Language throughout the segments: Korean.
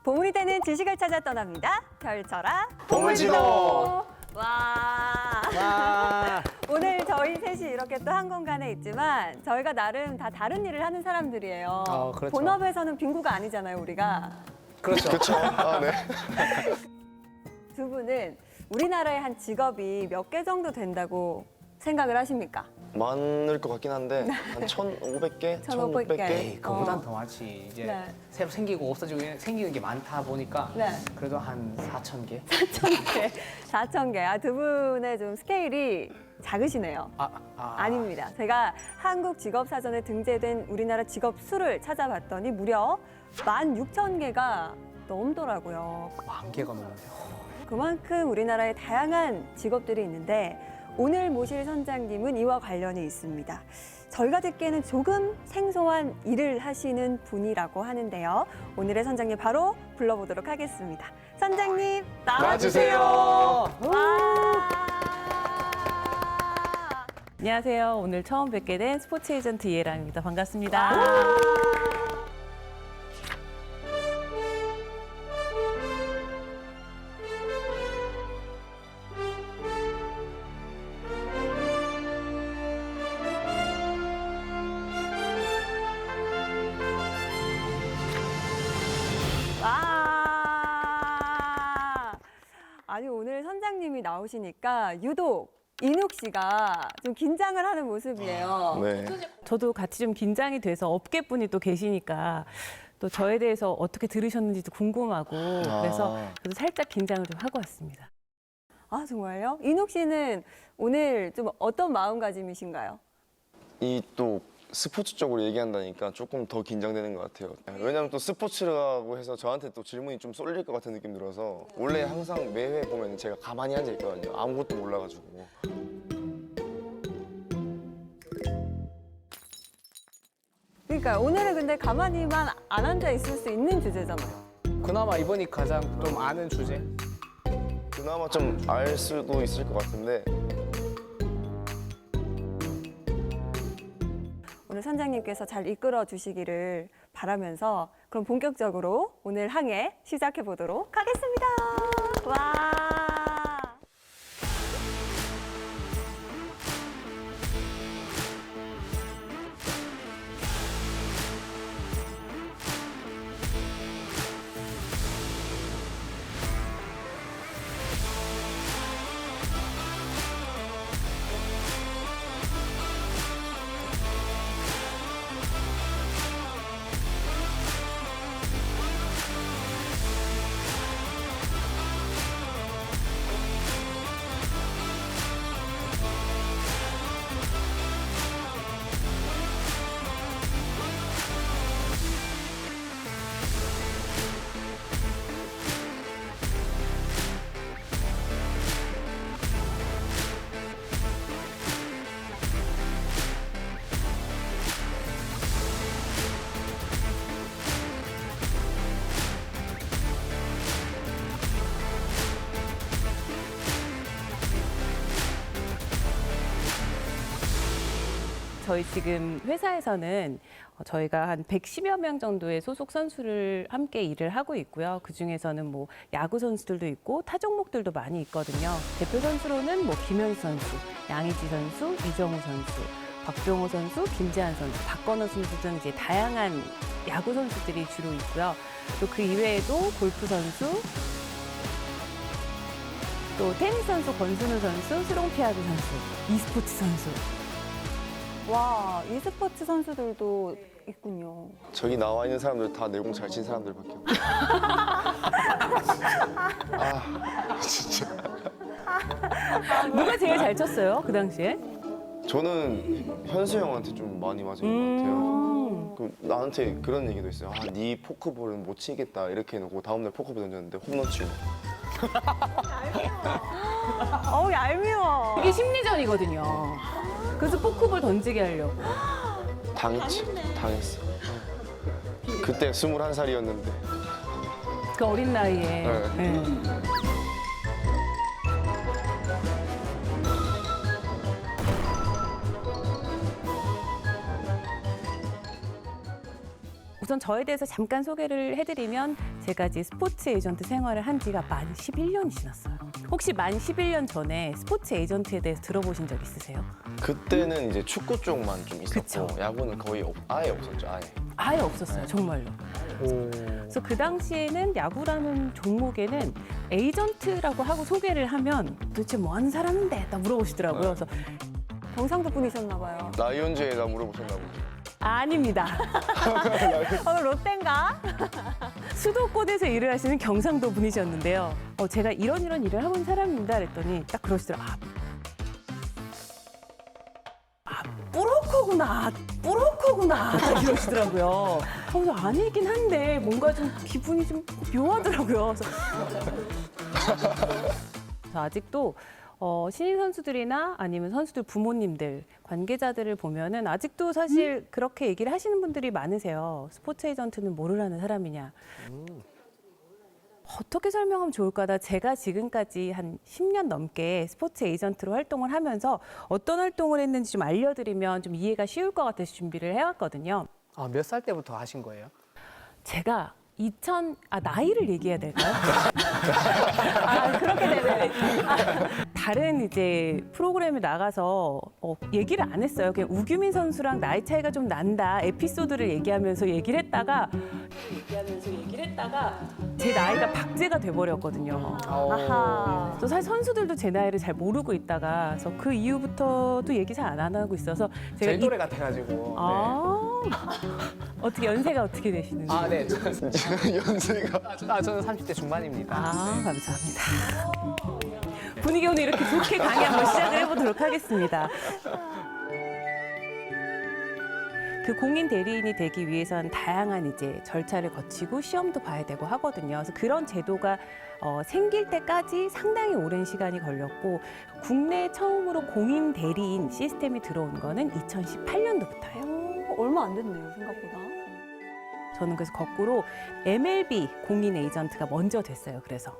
보물이 되는 지식을 찾아 떠납니다. 펼쳐라 보물지도. 와. 와. 오늘 저희 셋이 이렇게 또 한 공간에 있지만 저희가 나름 다 다른 일을 하는 사람들이에요. 그렇죠. 본업에서는 빙구가 아니잖아요, 우리가. 그렇죠. 그렇죠. 아, 네. 두 분은 우리나라의 한 직업이 몇 개 정도 된다고 생각을 하십니까? 많을 것 같긴 한데 한 1,500개, 1,500 개. 1,600개. 에이, 그보단 더 많지. 이제 네. 새로 생기고 없어지고 생기는 게 많다 보니까 네. 그래도 한 4,000개? 4,000개. 4,000개. 아, 두 분의 좀 스케일이 작으시네요. 아닙니다. 제가 한국 직업사전에 등재된 우리나라 직업 수를 찾아봤더니 무려 16,000개가 넘더라고요. 10,000개가 넘는데. 그만큼 우리나라에 다양한 직업들이 있는데 오늘 모실 선장님은 이와 관련이 있습니다. 저희가 듣기에는 조금 생소한 일을 하시는 분이라고 하는데요. 오늘의 선장님 바로 불러보도록 하겠습니다. 선장님 나와주세요. 와. 안녕하세요. 오늘 처음 뵙게 된 스포츠 에이전트 이혜랑입니다. 반갑습니다. 와. 아니 오늘 선장님이 나오시니까 유독 인욱 씨가 좀 긴장을 하는 모습이에요. 네. 저도 같이 좀 긴장이 돼서 업계분이 또 계시니까 또 저에 대해서 어떻게 들으셨는지도 궁금하고 그래서 저도 살짝 긴장을 좀 하고 왔습니다. 아 정말요? 인욱 씨는 오늘 좀 어떤 마음가짐이신가요? 이 또 스포츠 쪽으로 얘기한다니까 조금 더 긴장되는 것 같아요. 왜냐면 또 스포츠라고 해서 저한테 또 질문이 좀 쏠릴 것 같은 느낌 들어서 원래 항상 매회 보면 제가 가만히 앉아 있거든요. 아무것도 몰라가지고. 그러니까 오늘은 근데 가만히만 안 앉아 있을 수 있는 주제잖아요. 그나마 이번이 가장 좀 아는 주제? 그나마 좀 알 수도 있을 것 같은데 오늘 선장님께서 잘 이끌어 주시기를 바라면서 그럼 본격적으로 오늘 항해 시작해 보도록 하겠습니다. 와. 저희 지금 회사에서는 저희가 한 110여 명 정도의 소속 선수를 함께 일을 하고 있고요. 그중에서는 뭐 야구 선수들도 있고 타 종목들도 많이 있거든요. 대표 선수로는 뭐 김현수 선수, 양의지 선수, 이정우 선수, 박병호 선수, 김재한 선수, 박건호 선수 등 이제 다양한 야구 선수들이 주로 있고요. 또 그 이외에도 골프 선수, 또 테니스 선수 권순우 선수, 스롱피아드 선수, e스포츠 선수. 와, e스포츠 선수들도 있군요. 저기 나와 있는 사람들 다 내공 잘 친 사람들밖에 없어요. 아, 진짜. 누가 제일 잘 쳤어요? 그 당시에? 저는 현수 형한테 좀 많이 맞은 것 같아요. 그 나한테 그런 얘기도 있어요. 아, 네 포크볼은 못 치겠다 이렇게 해놓고 다음날 포크볼 던졌는데 홈런 치고. 어우, 얄미워. 이게 심리전이거든요. 그래서 포크볼 던지게 하려고. 당했지. 당했어. 그때 21살이었는데. 그 어린 나이에. 네. 네. 우선 저에 대해서 잠깐 소개를 해드리면 제가 이제 스포츠 에이전트 생활을 한 지가 만 11년이 지났어요. 혹시 만 11년 전에 스포츠 에이전트에 대해서 들어보신 적 있으세요? 그때는 이제 축구 쪽만 좀 있었고 그쵸. 야구는 거의 아예 없었죠. 아예. 아예 없었어요, 정말로. 그래서 그 당시에는 야구라는 종목에는 에이전트라고 하고 소개를 하면 도대체 뭐 하는 사람인데? 딱 물어보시더라고요. 그래서 경상도 분이셨나 봐요. 라이온즈에다 물어보셨나 보죠. 아닙니다. 롯데인가? 수도권에서 일을 하시는 경상도 분이셨는데요. 제가 이런 일을 하고 있는 사람입니다. 그랬더니 딱 그러시더라고요. 뿌로커구나. 딱 이러시더라고요. 그래서 아니긴 한데 뭔가 좀 기분이 좀 묘하더라고요. 그래서 아직도 신인 선수들이나 아니면 선수들 부모님들, 관계자들을 보면은 아직도 사실 그렇게 얘기를 하시는 분들이 많으세요. 스포츠 에이전트는 뭐를 하는 사람이냐. 어떻게 설명하면 좋을까? 제가 지금까지 한 10년 넘게 스포츠 에이전트로 활동을 하면서 어떤 활동을 했는지 좀 알려드리면 좀 이해가 쉬울 것 같아서 준비를 해왔거든요. 몇 살 때부터 하신 거예요? 제가 나이를 얘기해야 될까요? 그렇게 되면 다른 이제 프로그램에 나가서 얘기를 안 했어요. 그냥 우규민 선수랑 나이 차이가 좀 난다 에피소드를 얘기하면서 얘기를 했다가 제 나이가 박제가 돼버렸거든요. 아하. 또 사실 선수들도 제 나이를 잘 모르고 있다가 그래서 그 이후부터도 얘기 잘 안 하고 있어서 제 또래 같아가지고. 어떻게 연세가 어떻게 되시는지? 네. 연세가 저는 30대 중반입니다. 감사합니다. 분위기 오늘 이렇게 좋게 강의 한번 시작을 해보도록 하겠습니다. 그 공인 대리인이 되기 위해서는 다양한 이제 절차를 거치고 시험도 봐야 되고 하거든요. 그래서 그런 제도가 생길 때까지 상당히 오랜 시간이 걸렸고 국내 처음으로 공인 대리인 시스템이 들어온 거는 2018년도부터예요. 얼마 안 됐네요, 생각보다. 저는 그래서 거꾸로 MLB 공인 에이전트가 먼저 됐어요. 그래서.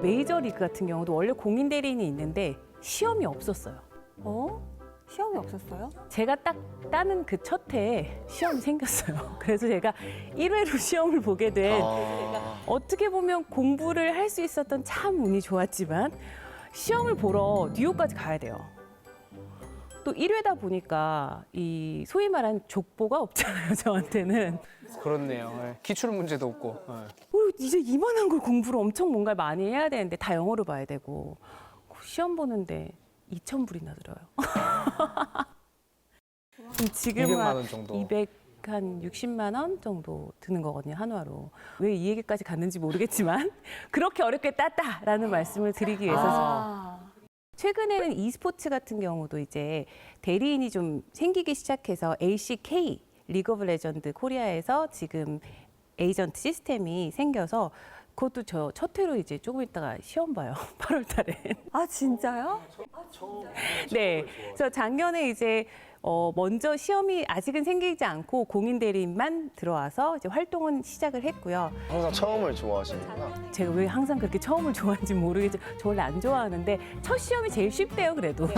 메이저리그 같은 경우도 원래 공인 대리인이 있는데 시험이 없었어요. 시험이 없었어요? 제가 딱 따는 그 첫 해에 시험이 생겼어요. 그래서 제가 1회로 시험을 보게 된 어떻게 보면 공부를 할 수 있었던 참 운이 좋았지만 시험을 보러 뉴욕까지 가야 돼요. 또 1회다 보니까 이 소위 말하는 족보가 없잖아요, 저한테는. 그렇네요. 기출 문제도 없고. 이제 이만한 걸 공부를 엄청 뭔가 많이 해야 되는데 다 영어로 봐야 되고 시험 보는데 2,000불이나 들어요. 지금 200만 원 정도. 260만 원 정도 드는 거거든요, 한화로. 왜 이 얘기까지 갔는지 모르겠지만 그렇게 어렵게 땄다라는 말씀을 드리기 위해서 최근에는 e스포츠 같은 경우도 이제 대리인이 좀 생기기 시작해서 LCK, 리그 오브 레전드 코리아에서 지금 에이전트 시스템이 생겨서 그것도 저 첫 회로 이제 조금 있다가 시험 봐요. 8월 달에. 진짜요? 네. 그래서 작년에 이제 먼저 시험이 아직은 생기지 않고 공인 대리인만 들어와서 이제 활동은 시작을 했고요. 항상 처음을 좋아하시는구나. 제가 왜 항상 그렇게 처음을 좋아하는지 모르겠지만 저 원래 안 좋아하는데 첫 시험이 제일 쉽대요, 그래도.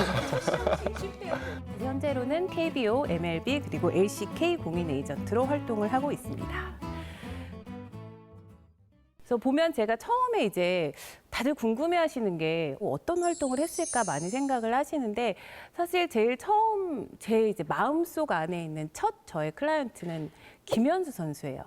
현재로는 KBO, MLB 그리고 LCK 공인 에이전트로 활동을 하고 있습니다. 그래서 보면 제가 처음에 이제 다들 궁금해하시는 게 어떤 활동을 했을까 많이 생각을 하시는데 사실 제일 처음 제 이제 마음속 안에 있는 첫 저의 클라이언트는 김현수 선수예요.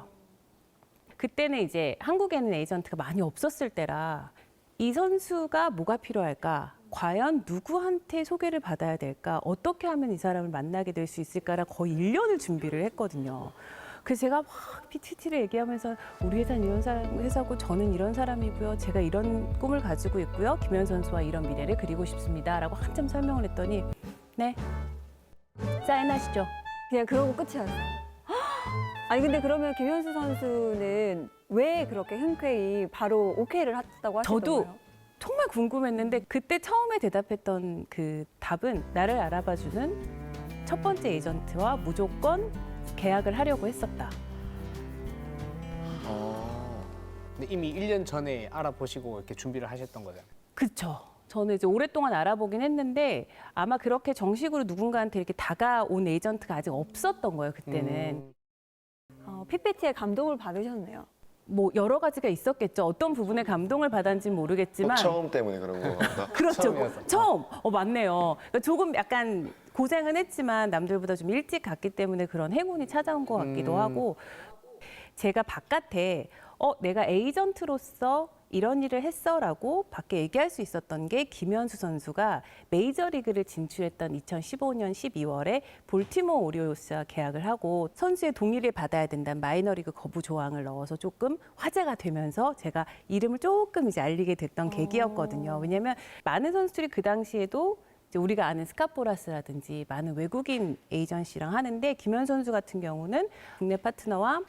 그때는 이제 한국에는 에이전트가 많이 없었을 때라 이 선수가 뭐가 필요할까? 과연 누구한테 소개를 받아야 될까? 어떻게 하면 이 사람을 만나게 될 수 있을까라 거의 1년을 준비를 했거든요. 그래서 제가 막 PTT를 얘기하면서 우리 회사는 이런 회사고 저는 이런 사람이고요. 제가 이런 꿈을 가지고 있고요. 김현 선수와 이런 미래를 그리고 싶습니다. 라고 한참 설명을 했더니 네, 사인하시죠. 그냥 그러고 끝이었어요. 아니 근데 그러면 김현수 선수는 왜 그렇게 흔쾌히 바로 오케이를 했다고 하시던 저도 거예요? 정말 궁금했는데 그때 처음에 대답했던 그 답은 나를 알아봐주는 첫 번째 에이전트와 무조건 계약을 하려고 했었다. 근데 이미 1년 전에 알아보시고 이렇게 준비를 하셨던 거잖아요. 그렇죠. 저는 이제 오랫동안 알아보긴 했는데 아마 그렇게 정식으로 누군가한테 이렇게 다가온 에이전트가 아직 없었던 거예요, 그때는. PPT에 감동을 받으셨네요. 뭐 여러 가지가 있었겠죠. 어떤 부분에 감동을 받았는지는 모르겠지만. 처음 때문에 그런 거 같다. 그렇죠. 처음이어서. 처음. 맞네요. 그러니까 조금 약간 고생은 했지만 남들보다 좀 일찍 갔기 때문에 그런 행운이 찾아온 것 같기도 하고 제가 바깥에 내가 에이전트로서 이런 일을 했어라고 밖에 얘기할 수 있었던 게 김현수 선수가 메이저리그를 진출했던 2015년 12월에 볼티모어 오리올스와 계약을 하고 선수의 동의를 받아야 된다는 마이너리그 거부 조항을 넣어서 조금 화제가 되면서 제가 이름을 조금 이제 알리게 됐던 계기였거든요. 왜냐하면 많은 선수들이 그 당시에도 이제 우리가 아는 스카포라스라든지 많은 외국인 에이전시랑 하는데 김현수 선수 같은 경우는 국내 파트너와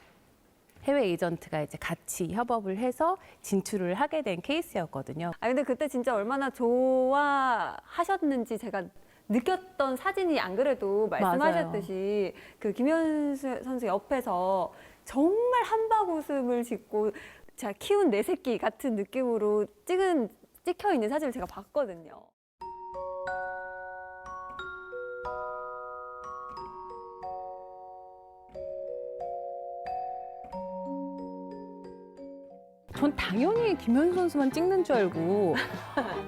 해외 에이전트가 이제 같이 협업을 해서 진출을 하게 된 케이스였거든요. 근데 그때 진짜 얼마나 좋아하셨는지 제가 느꼈던 사진이 안 그래도 말씀하셨듯이 그 김현수 선수 옆에서 정말 한박 웃음을 짓고 자 키운 내 새끼 같은 느낌으로 찍혀 있는 사진을 제가 봤거든요. 전 당연히 김현수 선수만 찍는 줄 알고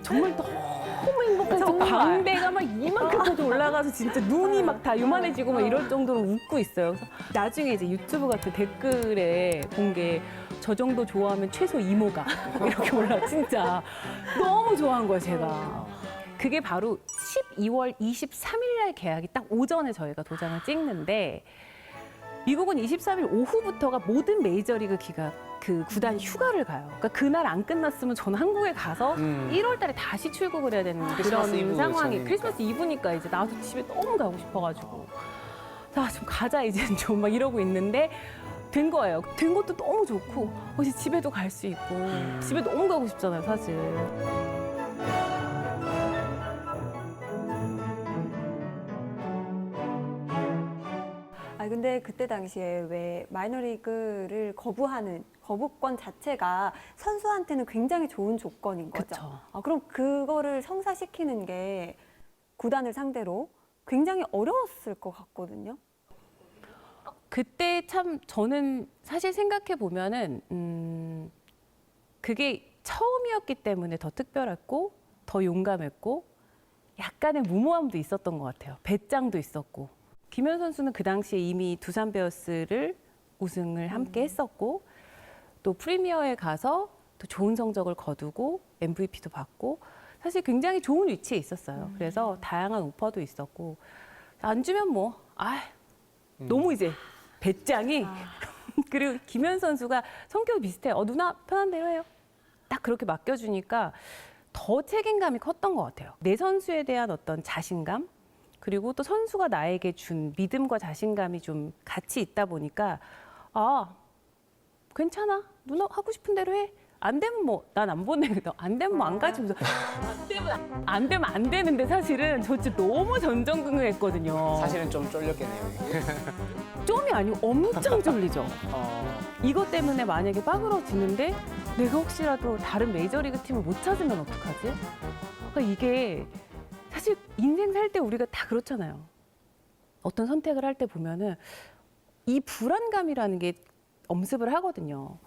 정말 너무 행복해서 광대가 막 이만큼까지 올라가서 진짜 눈이 막 다 요만해지고 막 이럴 정도로 웃고 있어요. 그래서 나중에 이제 유튜브 같은 댓글에 본 게 저 정도 좋아하면 최소 이모가 이렇게 올라 진짜 너무 좋아한 거예요, 제가. 그게 바로 12월 23일 날 계약이 딱 오전에 저희가 도장을 찍는데 미국은 23일 오후부터가 모든 메이저리그 그 구단 휴가를 가요. 그러니까 그날 안 끝났으면 저는 한국에 가서 1월 달에 다시 출국을 해야 되는 크리스마스 그런 이브 상황이 전이니까. 크리스마스 이브니까 이제 나도 집에 너무 가고 싶어가지고 좀 가자 이제는 좀 막 이러고 있는데 된 거예요. 된 것도 너무 좋고 이제 집에도 갈 수 있고 집에 너무 가고 싶잖아요, 사실. 근데 그때 당시에 왜 마이너리그를 거부하는 거부권 자체가 선수한테는 굉장히 좋은 조건인 거죠. 그쵸. 그럼 그거를 성사시키는 게 구단을 상대로 굉장히 어려웠을 것 같거든요. 그때 참 저는 사실 생각해 보면은 그게 처음이었기 때문에 더 특별했고 더 용감했고 약간의 무모함도 있었던 것 같아요. 배짱도 있었고. 김현 선수는 그 당시에 이미 두산 베어스를 우승을 함께 했었고 또 프리미어에 가서 또 좋은 성적을 거두고 MVP도 받고 사실 굉장히 좋은 위치에 있었어요. 그래서 다양한 오퍼도 있었고 안 주면 너무 이제 배짱이 그리고 김현 선수가 성격이 비슷해요. 누나 편한 대로 해요. 딱 그렇게 맡겨주니까 더 책임감이 컸던 것 같아요. 내 선수에 대한 어떤 자신감 그리고 또 선수가 나에게 준 믿음과 자신감이 좀 같이 있다 보니까 괜찮아. 누나 하고 싶은 대로 해. 안 되면 난 안 보내. 안 되면 안 가지. 안 되면 안 되는데 사실은 저 진짜 너무 전전긍긍했거든요. 사실은 좀 쫄렸겠네요. 좀이 아니고 엄청 쫄리죠. 이것 때문에 만약에 빠그러지는데 내가 혹시라도 다른 메이저리그 팀을 못 찾으면 어떡하지? 그러니까 이게 사실 인생 살 때 우리가 다 그렇잖아요. 어떤 선택을 할 때 보면은 이 불안감이라는 게 엄습을 하거든요.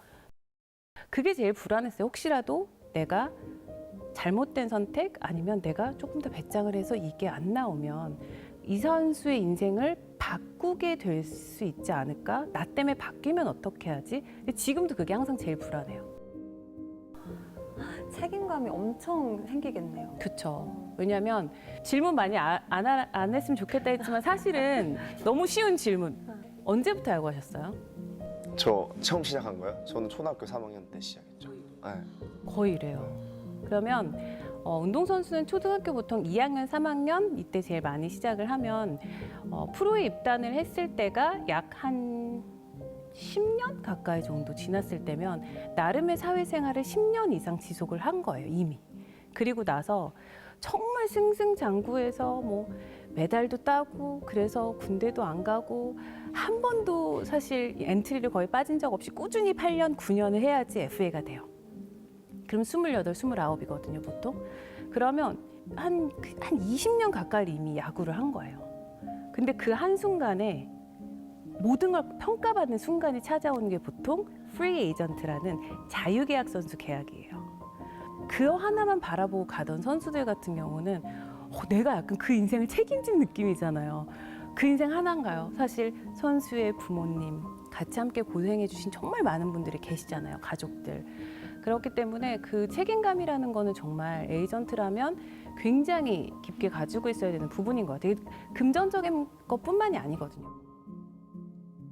그게 제일 불안했어요. 혹시라도 내가 잘못된 선택 아니면 내가 조금 더 배짱을 해서 이게 안 나오면 이 선수의 인생을 바꾸게 될 수 있지 않을까? 나 때문에 바뀌면 어떻게 하지? 근데 지금도 그게 항상 제일 불안해요. 책임감이 엄청 생기겠네요. 그렇죠. 왜냐하면 질문 많이 안 했으면 좋겠다 했지만 사실은 너무 쉬운 질문. 언제부터 알고 하셨어요? 저 처음 시작한 거요? 저는 초등학교 3학년 때 시작했죠. 네. 거의 이래요. 그러면 운동선수는 초등학교 보통 2학년, 3학년 이때 제일 많이 시작을 하면 프로에 입단을 했을 때가 약 한 10년 가까이 정도 지났을 때면 나름의 사회생활을 10년 이상 지속을 한 거예요, 이미. 그리고 나서 정말 승승장구해서 메달도 따고 그래서 군대도 안 가고 한 번도 사실 엔트리를 거의 빠진 적 없이 꾸준히 8년, 9년을 해야지 FA가 돼요. 그럼 28, 29이거든요, 보통. 그러면 한 20년 가까이 이미 야구를 한 거예요. 근데 그 한순간에 모든 걸 평가받는 순간이 찾아오는 게 보통 프리 에이전트라는 자유계약 선수 계약이에요. 그거 하나만 바라보고 가던 선수들 같은 경우는 내가 약간 그 인생을 책임진 느낌이잖아요. 그 인생 하나인가요? 사실 선수의 부모님, 같이 함께 고생해 주신 정말 많은 분들이 계시잖아요. 가족들. 그렇기 때문에 그 책임감이라는 거는 정말 에이전트라면 굉장히 깊게 가지고 있어야 되는 부분인 것 같아요. 금전적인 것뿐만이 아니거든요.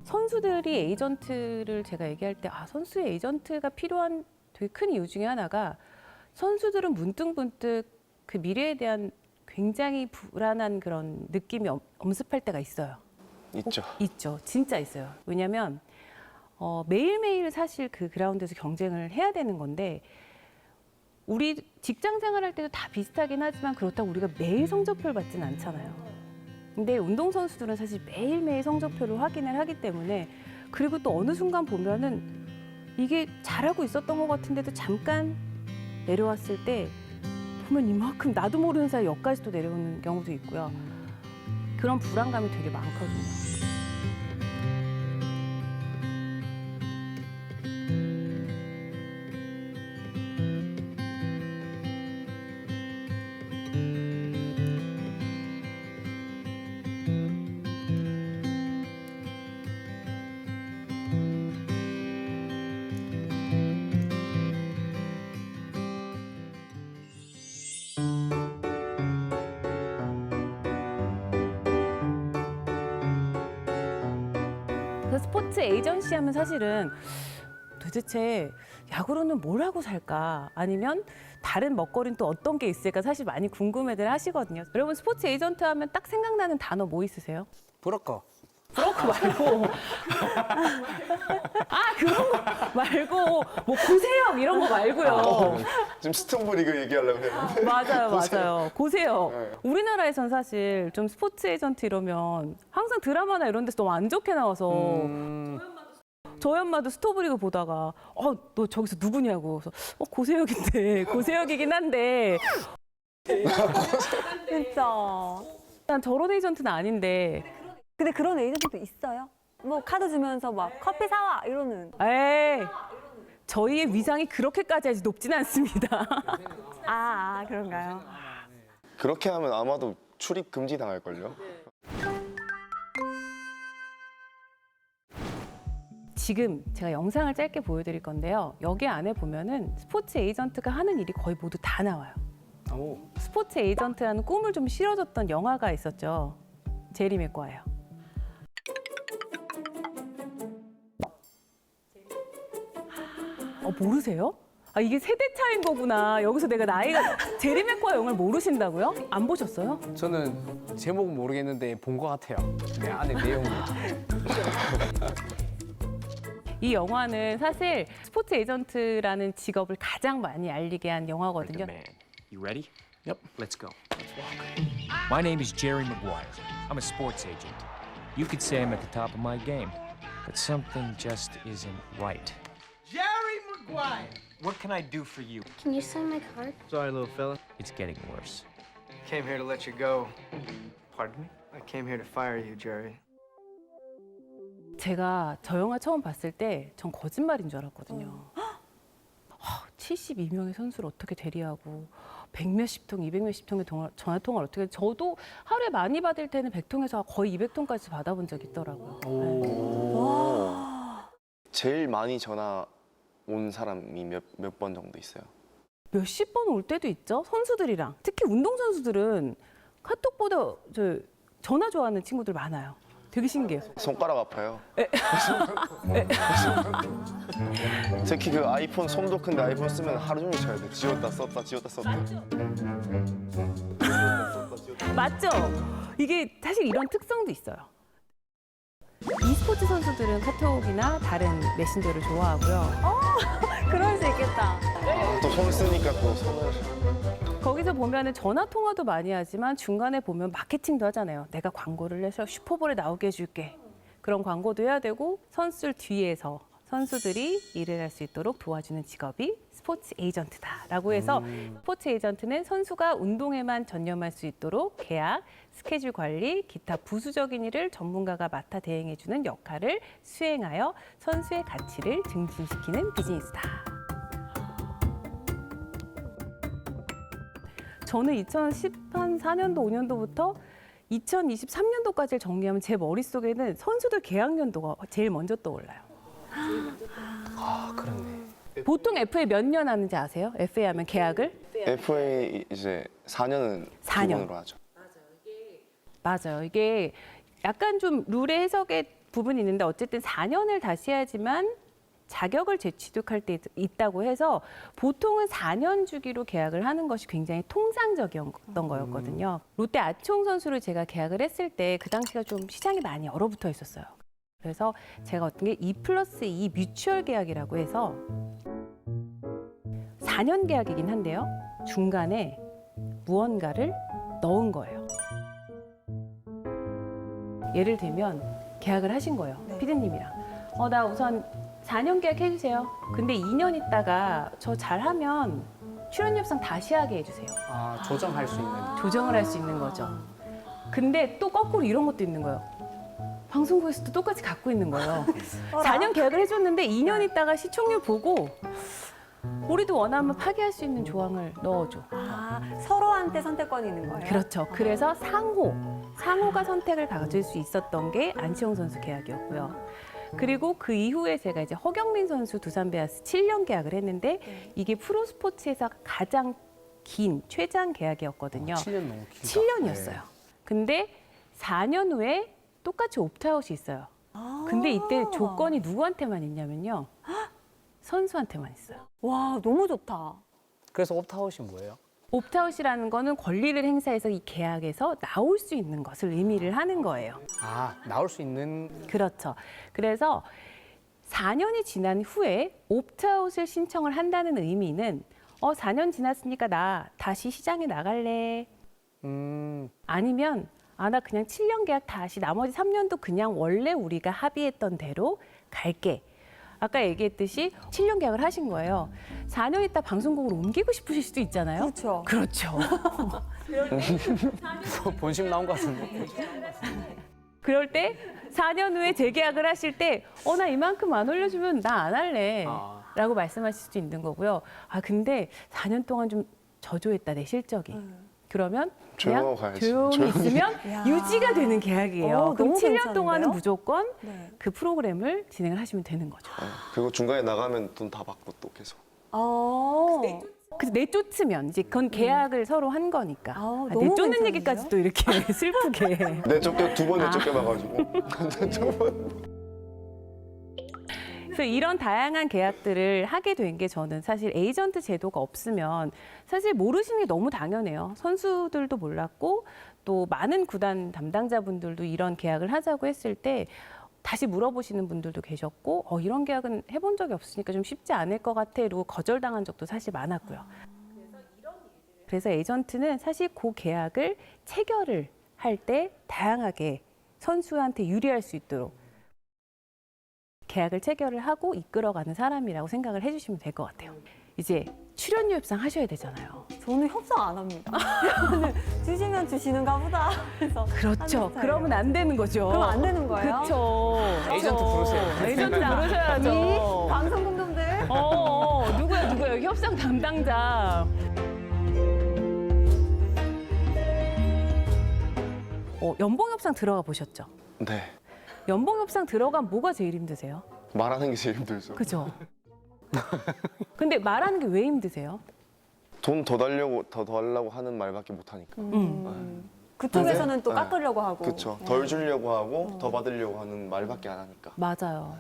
선수들이 에이전트를 제가 얘기할 때 선수의 에이전트가 필요한 되게 큰 이유 중에 하나가 선수들은 문득문득 그 미래에 대한 굉장히 불안한 그런 느낌이 엄습할 때가 있어요. 있죠. 있죠. 진짜 있어요. 왜냐하면 매일매일 사실 그 그라운드에서 경쟁을 해야 되는 건데 우리 직장 생활할 때도 다 비슷하긴 하지만 그렇다고 우리가 매일 성적표를 받지는 않잖아요. 근데 운동선수들은 사실 매일매일 성적표를 확인을 하기 때문에 그리고 또 어느 순간 보면은 이게 잘하고 있었던 것 같은데도 잠깐 내려왔을 때 보면 이만큼 나도 모르는 사이 여기까지 또 내려오는 경우도 있고요. 그런 불안감이 되게 많거든요. 그 스포츠 에이전시 하면 사실은 도대체 야구로는 뭘 하고 살까? 아니면 다른 먹거리는 또 어떤 게 있을까? 사실 많이 궁금해들 하시거든요. 여러분 스포츠 에이전트 하면 딱 생각나는 단어 뭐 있으세요? 브로커. 브로커 말고 그런 거 말고 뭐 고세영 이런 거 말고요. 지금 스톤부 리그 얘기하려고 했는데. 맞아요. 고세요. 네. 우리나라에선 사실 좀 스포츠 에이전트 이러면 항상 드라마나 이런 데서 너무 안 좋게 나와서 저희 엄마도 스토브리그 보다가 너 저기서 누구냐고 그래서 고세혁인데 고세혁이긴 한데 진짜. 난 저런 에이전트는 아닌데 근데 그런 에이전트도 있어요? 뭐 카드 주면서 막 커피 사와 이러는. 에이 저희의 위상이 그렇게까지 아직 높진 않습니다. 그런가요? 그렇게 하면 아마도 출입 금지 당할걸요? 지금 제가 영상을 짧게 보여드릴 건데요. 여기 안에 보면은 스포츠 에이전트가 하는 일이 거의 모두 다 나와요. 오. 스포츠 에이전트라는 꿈을 좀 실어줬던 영화가 있었죠. 제리 맥과예요. 모르세요? 이게 세대 차이인 거구나. 여기서 내가 나이가 제리 맥과 영화를 모르신다고요? 안 보셨어요? 저는 제목은 모르겠는데 본 것 같아요. 네, 안에 내용이. 이 영화는 사실 스포츠 에이전트라는 직업을 가장 많이 알리게 한 영화거든요. Man, you ready? Yep. Let's go. My name is Jerry Maguire. I'm a sports agent. You could say I'm at the top of my game, but something just isn't right. Jerry Maguire! What can I do for you? Can you sign my card? Sorry, little fella. It's getting worse. Came here to let you go. Pardon me? I came here to fire you, Jerry. 제가 저 영화 처음 봤을 때 전 거짓말인 줄 알았거든요. 72명의 선수를 어떻게 대리하고 100몇십 통, 200몇십 통의 전화 통화를 어떻게 저도 하루에 많이 받을 때는 100통에서 거의 200통까지 받아본 적이 있더라고요. 네. 제일 많이 전화 온 사람이 몇 번 정도 있어요? 몇십 번 올 때도 있죠. 선수들이랑. 특히 운동선수들은 카톡보다 전화 좋아하는 친구들 많아요. 되게 신기해요. 손가락 아파요. 특히 그 아이폰 손도 큰데 아이폰 쓰면 하루 종일 쳐야 돼. 지웠다 썼다 지웠다 썼다. 맞죠? 이게 사실 이런 특성도 있어요. e스포츠 선수들은 카톡이나 다른 메신저를 좋아하고요. 그럴 수 있겠다. 또 손 쓰니까 또 손을. 거기서 보면은 전화 통화도 많이 하지만 중간에 보면 마케팅도 하잖아요. 내가 광고를 해서 슈퍼볼에 나오게 해줄게. 그런 광고도 해야 되고 선수들 뒤에서 선수들이 일을 할 수 있도록 도와주는 직업이 스포츠 에이전트다라고 해서 스포츠 에이전트는 선수가 운동에만 전념할 수 있도록 계약, 스케줄 관리, 기타 부수적인 일을 전문가가 맡아 대행해주는 역할을 수행하여 선수의 가치를 증진시키는 비즈니스다. 저는 2014년도, 5년도부터 2023년도까지를 정리하면 제 머릿속에는 선수들 계약연도가 제일 먼저 떠올라요. 아, 그렇네. 보통 FA 몇 년 하는지 아세요? FA 하면 계약을? FA 이제 4년은 4년. 기본으로 하죠. 맞아요. 이게 약간 좀 룰의 해석의 부분이 있는데 어쨌든 4년을 다시 해야지만 자격을 재취득할 때 있다고 해서 보통은 4년 주기로 계약을 하는 것이 굉장히 통상적이었던 거였거든요. 롯데 아치홍 선수를 제가 계약을 했을 때 그 당시가 좀 시장이 많이 얼어붙어 있었어요. 그래서 제가 어떤 게 2+2 뮤추얼 계약이라고 해서 4년 계약이긴 한데요. 중간에 무언가를 넣은 거예요. 예를 들면 계약을 하신 거예요. 네. 피디님이랑. 나 우선 4년 계약 해주세요. 근데 2년 있다가 저 잘하면 출연료상 다시 하게 해주세요. 아, 조정할 수 있는. 조정을 할 수 있는 거죠. 근데 또 거꾸로 이런 것도 있는 거예요. 방송국에서도 똑같이 갖고 있는 거예요. 4년 계약을 해줬는데 2년 있다가 시청률 보고 우리도 원하면 파기할 수 있는 조항을 넣어줘. 아, 서로한테 선택권이 있는 거예요? 그렇죠. 그래서 상호가 선택을 가질 수 있었던 게 안치홍 선수 계약이었고요. 그리고 그 이후에 제가 이제 허경민 선수 두산 베어스 7년 계약을 했는데 이게 프로 스포츠에서 가장 긴 최장 계약이었거든요. 7년 너무 길다. 7년이었어요. 근데 4년 후에 똑같이 옵트아웃이 있어요. 근데 이때 조건이 누구한테만 있냐면요. 선수한테만 있어요. 와, 너무 좋다. 그래서 옵트아웃이 뭐예요? 옵트아웃이라는 거는 권리를 행사해서 이 계약에서 나올 수 있는 것을 의미를 하는 거예요. 아, 나올 수 있는. 그렇죠. 그래서 4년이 지난 후에 옵트아웃을 신청을 한다는 의미는 4년 지났으니까 나 다시 시장에 나갈래. 아니면 나 그냥 7년 계약 다시 나머지 3년도 그냥 원래 우리가 합의했던 대로 갈게. 아까 얘기했듯이 7년 계약을 하신 거예요. 4년 있다 방송국으로 옮기고 싶으실 수도 있잖아요. 그렇죠. 그렇죠. 본심 나온 것 같은데. 그럴 때 4년 후에 재계약을 하실 때 나 이만큼 안 올려주면 나 안 할래 라고 말씀하실 수도 있는 거고요. 근데 4년 동안 좀 저조했다 내 실적이. 그러면 조용하고 그냥 가야지. 조용히 있으면 야. 유지가 되는 계약이에요. 그럼 너무 7년 괜찮은데요? 동안은 무조건 네. 그 프로그램을 진행을 하시면 되는 거죠. 그리고 중간에 나가면 돈 다 받고 또 계속. 그래서 내쫓으면 이제 그건 계약을 서로 한 거니까. 너무 내쫓는 괜찮은데요? 얘기까지 또 이렇게 슬프게. 두 번 내쫓겨봐가지고. 두 번. 그래서 이런 다양한 계약들을 하게 된 게 저는 사실 에이전트 제도가 없으면 사실 모르시는 게 너무 당연해요. 선수들도 몰랐고 또 많은 구단 담당자분들도 이런 계약을 하자고 했을 때 다시 물어보시는 분들도 계셨고 이런 계약은 해본 적이 없으니까 좀 쉽지 않을 것 같아 이러고 거절당한 적도 사실 많았고요. 그래서 에이전트는 사실 그 계약을 체결을 할 때 다양하게 선수한테 유리할 수 있도록 계약을 체결을 하고 이끌어가는 사람이라고 생각을 해주시면 될 것 같아요. 이제 출연료 협상 하셔야 되잖아요. 저는 협상 안 합니다. 주시면 주시는가 보다. 그래서 하는 그렇죠. 스타일이에요. 그러면 안 되는 거죠. 그럼 안 되는 거예요? 그렇죠. 에이전트 부르세요. 에이전트 부르셔야죠. 방송 공동들. 누구야? 협상 담당자. 연봉 협상 들어가 보셨죠? 네. 연봉 협상 들어가면 뭐가 제일 힘드세요? 말하는 게 제일 힘들죠. 그죠? 근데 말하는 게 왜 힘드세요? 돈 더 달라고 하는 말밖에 못 하니까. 그쪽에서는 또 네. 깎으려고 하고. 그렇죠. 덜 주려고 하고 더 받으려고 하는 말밖에 안 하니까. 맞아요.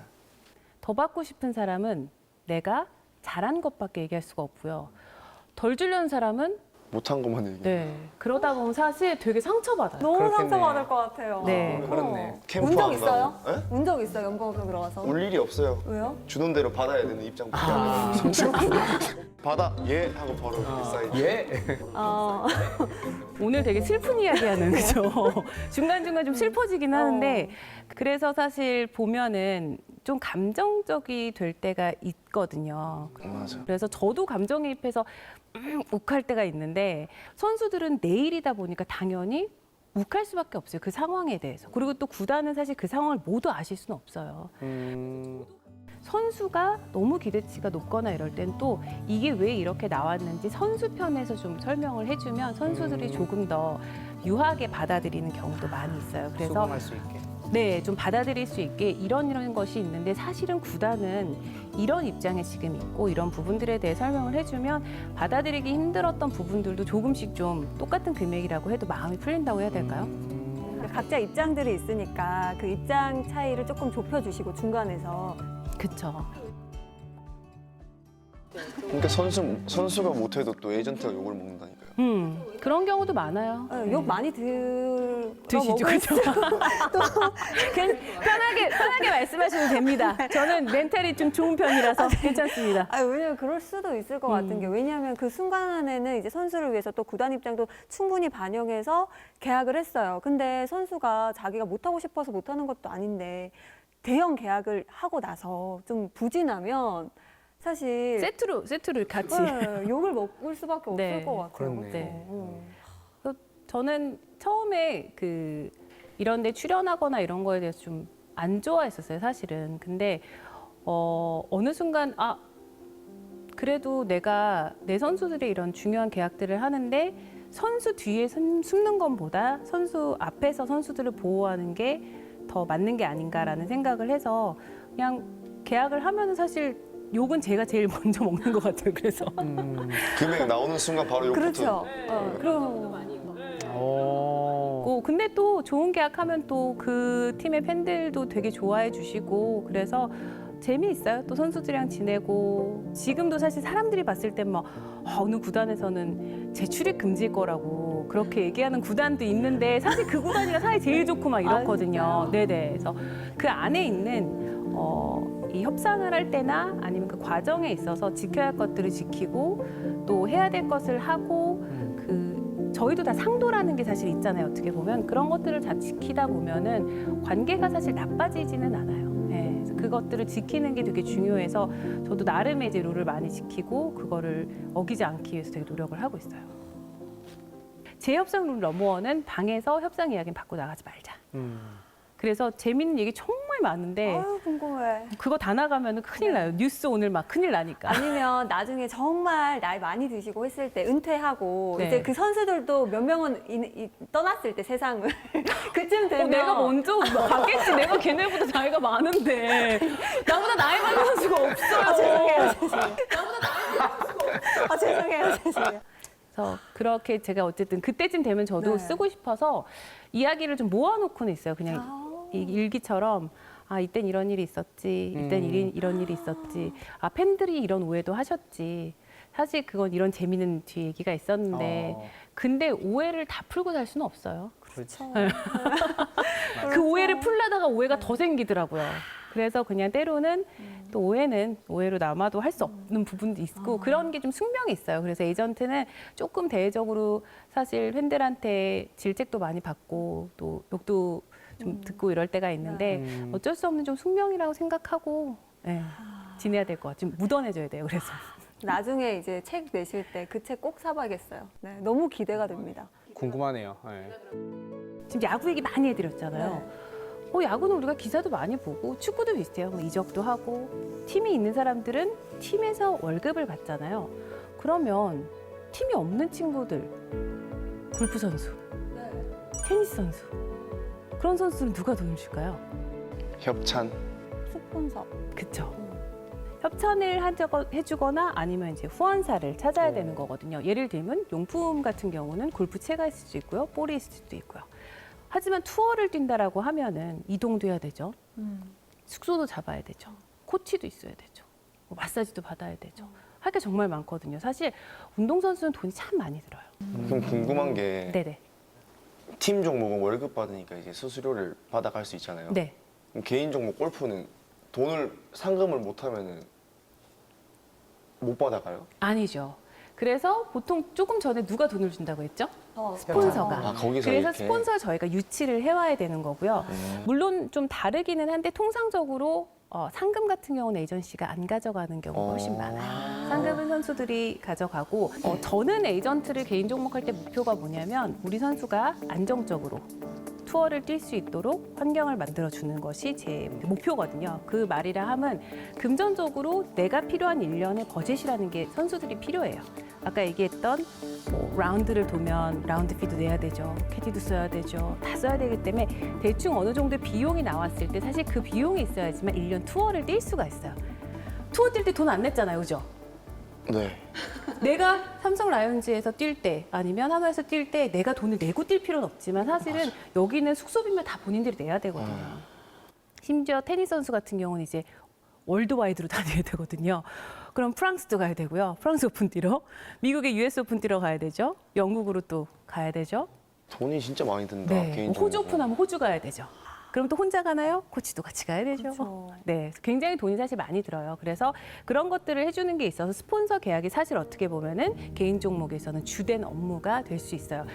더 받고 싶은 사람은 내가 잘한 것밖에 얘기할 수가 없고요. 덜 주려는 사람은 못한 것만 얘기. 네. 그러다 보면 사실 되게 상처받아요. 너무 그렇겠네. 상처받을 것 같아요. 네. 그렇네. 캠프 운 적 안 있어요? 가고. 네? 운 적 있어요? 연봉업소 들어가서? 올 일이 없어요. 왜요? 주는 대로 받아야 되는 입장밖에 안 해요. 받아 예 하고 바로 이렇게 사인. 예? 오늘 되게 슬픈 이야기하는 그죠? 중간중간 좀 슬퍼지긴 하는데 그래서 사실 보면은 좀 감정적이 될 때가 있거든요. 맞아. 그래서 저도 감정이입해서 욱할 때가 있는데 선수들은 내일이다 보니까 당연히 욱할 수밖에 없어요. 그 상황에 대해서. 그리고 또 구단은 사실 그 상황을 모두 아실 수는 없어요. 선수가 너무 기대치가 높거나 이럴 땐 또 이게 왜 이렇게 나왔는지 선수 편에서 좀 설명을 해주면 선수들이 조금 더 유하게 받아들이는 경우도 많이 있어요. 그래서 수긍할 수 있게. 네, 좀 받아들일 수 있게 이런 것이 있는데 사실은 구단은 이런 입장에 지금 있고 이런 부분들에 대해 설명을 해주면 받아들이기 힘들었던 부분들도 조금씩 좀 똑같은 금액이라고 해도 마음이 풀린다고 해야 될까요? 각자 입장들이 있으니까 그 입장 차이를 조금 좁혀주시고 중간에서 그쵸. 그러니까 선수가 못해도 또 에이전트가 욕을 먹는다니까요. 그런 경우도 많아요. 욕 많이 드시죠, 그렇죠? 편하게 말씀하셔도 됩니다. 저는 멘탈이 좀 좋은 편이라서 괜찮습니다. 왜냐면 그럴 수도 있을 것 같은 게 왜냐하면 그 순간 안에는 이제 선수를 위해서 또 구단 입장도 충분히 반영해서 계약을 했어요. 근데 선수가 자기가 못하고 싶어서 못하는 것도 아닌데 대형 계약을 하고 나서 좀 부진하면 사실 세트로 같이. 네, 욕을 먹을 수밖에 없을 네. 것 같아요. 그렇네. 그렇죠? 네. 그래서 저는 처음에 이런 데 출연하거나 이런 거에 대해서 좀 안 좋아했었어요, 사실은. 근데 어느 순간 그래도 내가 내 선수들이 이런 중요한 계약들을 하는데 선수 뒤에 숨는 것보다 선수 앞에서 선수들을 보호하는 게 더 맞는 게 아닌가라는 생각을 해서 그냥 계약을 하면은 사실 욕은 제가 제일 먼저 먹는 것 같아요. 그래서 금액 나오는 순간 바로 욕부터. 그렇죠. 그럼 근데 또 좋은 계약하면 또 그 팀의 팬들도 되게 좋아해 주시고 그래서 재미있어요. 또 선수들이랑 지내고 지금도 사실 사람들이 봤을 땐 막 어느 구단에서는 재출입 금지일 거라고 그렇게 얘기하는 구단도 있는데 사실 그 구단이랑 사이 제일 좋고 막 이렇거든요. 네네. 그래서 그 안에 있는 이 협상을 할 때나 아니면 그 과정에 있어서 지켜야 할 것들을 지키고 또 해야 될 것을 하고 저희도 다 상도라는 게 사실 있잖아요. 어떻게 보면 그런 것들을 다 지키다 보면은 관계가 사실 나빠지지는 않아요. 네, 그래서 그것들을 지키는 게 되게 중요해서 저도 나름의 이제 룰을 많이 지키고 그거를 어기지 않기 위해서 되게 노력을 하고 있어요. 제 협상 룰 넘버원은 방에서 협상 이야기는 받고 나가지 말자. 그래서 재밌는 얘기 정말 많은데 아유, 궁금해. 그거 다 나가면 큰일 나요. 뉴스 오늘 막 큰일 나니까. 아니면 나중에 정말 나이 많이 드시고 했을 때 은퇴하고 네. 이제 그 선수들도 몇 명은 떠났을 때 세상을 그쯤 되면 내가 먼저 받겠지. 내가 걔네보다 나이가 많은데 나보다 나이 많은 선수가 없어요. 죄송해요. 죄송해요. 그래서 그렇게 제가 어쨌든 그때쯤 되면 저도 네. 쓰고 싶어서 이야기를 좀 모아놓고는 있어요. 그냥 이 일기처럼 이땐 이런 일이 있었지. 이땐 이런 일이 있었지. 팬들이 이런 오해도 하셨지. 사실 그건 이런 재미있는 뒤 얘기가 있었는데 근데 오해를 다 풀고 살 수는 없어요. 그렇죠. 그 오해를 풀려다가 오해가 더 생기더라고요. 그래서 그냥 때로는 또 오해는 오해로 남아도 할 수 없는 부분도 있고 그런 게 좀 숙명이 있어요. 그래서 에이전트는 조금 대외적으로 사실 팬들한테 질책도 많이 받고 또 욕도 좀 듣고 이럴 때가 있는데 어쩔 수 없는 좀 숙명이라고 생각하고 지내야 될 것 같아요. 좀 묻어내줘야 돼요. 그래서. 나중에 이제 책 내실 때 그 책 꼭 사봐야겠어요. 네, 너무 기대가 됩니다. 궁금하네요. 네. 지금 야구 얘기 많이 해드렸잖아요. 야구는 우리가 기사도 많이 보고 축구도 비슷해요. 뭐 이적도 하고 팀이 있는 사람들은 팀에서 월급을 받잖아요. 그러면 팀이 없는 친구들, 골프 선수, 테니스 선수 그런 선수들은 누가 돈을 줄까요? 협찬. 스폰서. 그쵸. 협찬을 해주거나 아니면 이제 후원사를 찾아야 되는 거거든요. 예를 들면 용품 같은 경우는 골프채가 있을 수도 있고요, 볼이 있을 수도 있고요. 하지만 투어를 뛴다라고 하면은 이동도 해야 되죠. 숙소도 잡아야 되죠. 코치도 있어야 되죠. 뭐 마사지도 받아야 되죠. 할 게 정말 많거든요. 사실 운동선수는 돈이 참 많이 들어요. 그럼 궁금한 게 네네. 팀 종목은 월급 받으니까 이제 수수료를 받아갈 수 있잖아요. 네. 그럼 개인 종목 골프는 상금을 못 하면은 못 받아가요? 아니죠. 그래서 보통 조금 전에 누가 돈을 준다고 했죠? 스폰서가. 거기서 그래서 이렇게. 스폰서 저희가 유치를 해와야 되는 거고요. 물론 좀 다르기는 한데 통상적으로 상금 같은 경우는 에이전시가 안 가져가는 경우가 훨씬 많아요. 상금은 선수들이 가져가고 저는 에이전트를 개인 종목할 때 목표가 뭐냐면 우리 선수가 안정적으로 투어를 뛸 수 있도록 환경을 만들어주는 것이 제 목표거든요. 그 말이라 함은 금전적으로 내가 필요한 일련의 버젯이라는 게 선수들이 필요해요. 아까 얘기했던 라운드를 도면 라운드 피도 내야 되죠. 캐디도 써야 되죠. 다 써야 되기 때문에 대충 어느 정도의 비용이 나왔을 때 사실 그 비용이 있어야지만 1년 투어를 뛸 수가 있어요. 투어 뛸 때 돈 안 냈잖아요. 그죠? 네. 내가 삼성 라이온즈에서 뛸 때 아니면 한화에서 뛸 때 내가 돈을 내고 뛸 필요는 없지만 사실은 여기는 숙소비면 다 본인들이 내야 되거든요. 심지어 테니스 선수 같은 경우는 이제 월드와이드로 다녀야 되거든요. 그럼 프랑스도 가야 되고요. 프랑스 오픈 뛰러. 미국의 US 오픈 뛰러 가야 되죠. 영국으로 또 가야 되죠. 돈이 진짜 많이 든다. 네. 개인 호주 종목은. 오픈하면 호주 가야 되죠. 그럼 또 혼자 가나요? 코치도 같이 가야 되죠. 그렇죠. 네, 굉장히 돈이 사실 많이 들어요. 그래서 그런 것들을 해주는 게 있어서 스폰서 계약이 사실 어떻게 보면은 개인 종목에서는 주된 업무가 될 수 있어요.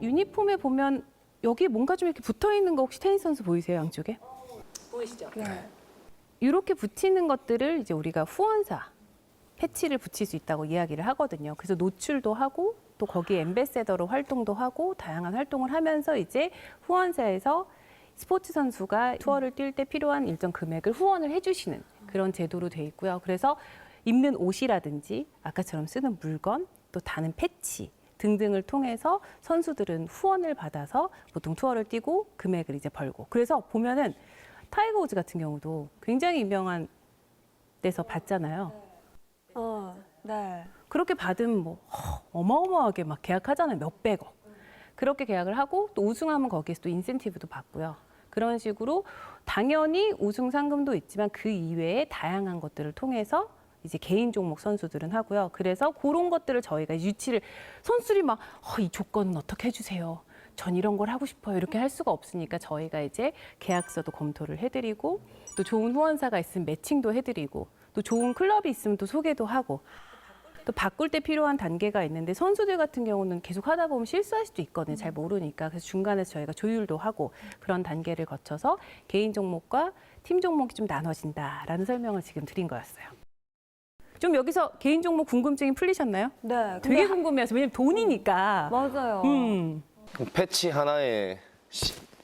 유니폼에 보면 여기 뭔가 좀 이렇게 붙어 있는 거 혹시 테니스 선수 보이세요? 양쪽에? 보이시죠? 네. 이렇게 붙이는 것들을 이제 우리가 후원사 패치를 붙일 수 있다고 이야기를 하거든요. 그래서 노출도 하고 또 거기에 엠베세더로 활동도 하고 다양한 활동을 하면서 이제 후원사에서 스포츠 선수가 투어를 뛸 때 필요한 일정 금액을 후원을 해주시는 그런 제도로 돼 있고요. 그래서 입는 옷이라든지 아까처럼 쓰는 물건 또 다는 패치 등등을 통해서 선수들은 후원을 받아서 보통 투어를 뛰고 금액을 이제 벌고 그래서 보면은 타이거 우즈 같은 경우도 굉장히 유명한 데서 받잖아요. 네. 그렇게 받으면 뭐 어마어마하게 막 계약하잖아요. 몇백억. 그렇게 계약을 하고 또 우승하면 거기에서 또 인센티브도 받고요. 그런 식으로 당연히 우승 상금도 있지만 그 이외에 다양한 것들을 통해서 이제 개인 종목 선수들은 하고요. 그래서 그런 것들을 저희가 유치를 선수들이 막 이 조건은 어떻게 해주세요. 전 이런 걸 하고 싶어요. 이렇게 할 수가 없으니까 저희가 이제 계약서도 검토를 해드리고 또 좋은 후원사가 있으면 매칭도 해드리고 또 좋은 클럽이 있으면 또 소개도 하고 또 바꿀 때 필요한 단계가 있는데 선수들 같은 경우는 계속 하다 보면 실수할 수도 있거든요. 잘 모르니까. 그래서 중간에서 저희가 조율도 하고 그런 단계를 거쳐서 개인 종목과 팀 종목이 좀 나눠진다라는 설명을 지금 드린 거였어요. 좀 여기서 개인 종목 궁금증이 풀리셨나요? 네. 되게 궁금해서 왜냐면 돈이니까. 맞아요. 그럼 패치 하나에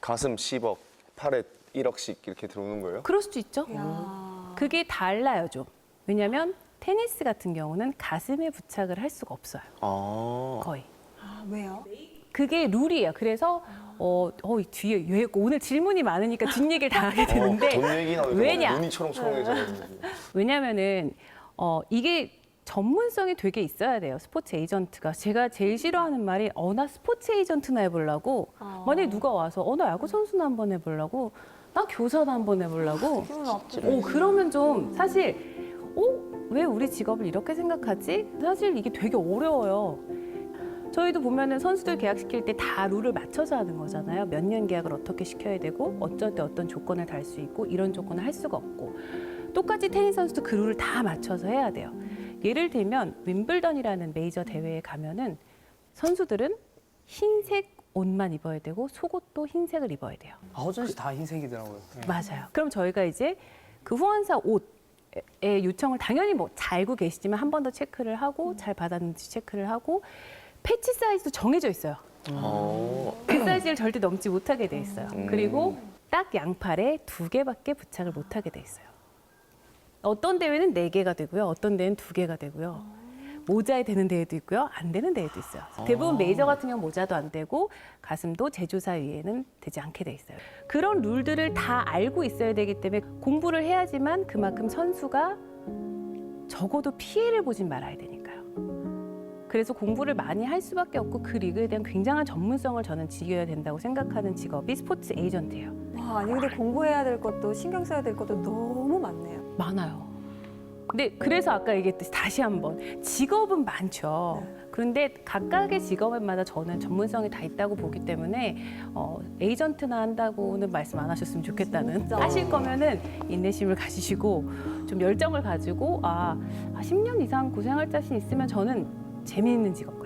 가슴 10억, 팔에 1억씩 이렇게 들어오는 거예요? 그럴 수도 있죠. 야. 그게 달라요, 좀. 왜냐면 테니스 같은 경우는 가슴에 부착을 할 수가 없어요. 아. 거의. 왜요? 그게 룰이에요. 그래서 뒤에 오늘 질문이 많으니까 뒷얘기를 다 하게 되는데 돈 얘기 나오니까 왜냐? 눈이 초롱초롱해져가지고. 왜냐면은 이게 전문성이 되게 있어야 돼요. 스포츠 에이전트가. 제가 제일 싫어하는 말이 나 스포츠 에이전트나 해보려고. 만약에 누가 와서 나 야구 선수나 한번 해보려고. 나 교사나 한번 해보려고. 그러면 좀 사실 왜 우리 직업을 이렇게 생각하지? 사실 이게 되게 어려워요. 저희도 보면은 선수들 계약시킬 때 다 룰을 맞춰서 하는 거잖아요. 몇 년 계약을 어떻게 시켜야 되고 어쩔 때 어떤 조건을 달 수 있고 이런 조건을 할 수가 없고 똑같이 테니스 선수도 그 룰을 다 맞춰서 해야 돼요. 예를 들면 윈블던이라는 메이저 대회에 가면은 선수들은 흰색 옷만 입어야 되고 속옷도 흰색을 입어야 돼요. 어쩐지 다 흰색이더라고요. 네. 맞아요. 그럼 저희가 이제 그 후원사 옷의 요청을 당연히 뭐 잘 알고 계시지만 한 번 더 체크를 하고 잘 받았는지 체크를 하고 패치 사이즈도 정해져 있어요. 그 사이즈를 절대 넘지 못하게 돼 있어요. 그리고 딱 양팔에 2개밖에 부착을 못하게 돼 있어요. 어떤 대회는 4개가 되고요. 어떤 대회는 2개가 되고요. 모자에 되는 대회도 있고요. 안 되는 대회도 있어요. 대부분 메이저 같은 경우는 모자도 안 되고 가슴도 제조사 위에는 되지 않게 돼 있어요. 그런 룰들을 다 알고 있어야 되기 때문에 공부를 해야지만 그만큼 선수가 적어도 피해를 보진 말아야 되니까요. 그래서 공부를 많이 할 수밖에 없고 그 리그에 대한 굉장한 전문성을 저는 지켜야 된다고 생각하는 직업이 스포츠 에이전트예요. 와, 아니 근데 공부해야 될 것도 신경 써야 될 것도 너무 많네요. 많아요. 근데 그래서 아까 얘기했듯이 다시 한번 직업은 많죠. 그런데 각각의 직업마다 저는 전문성이 다 있다고 보기 때문에 에이전트나 한다고는 말씀 안 하셨으면 좋겠다는. 진짜. 하실 거면은 인내심을 가지시고 좀 열정을 가지고 10년 이상 고생할 자신 있으면 저는 재미있는 직업 같아요.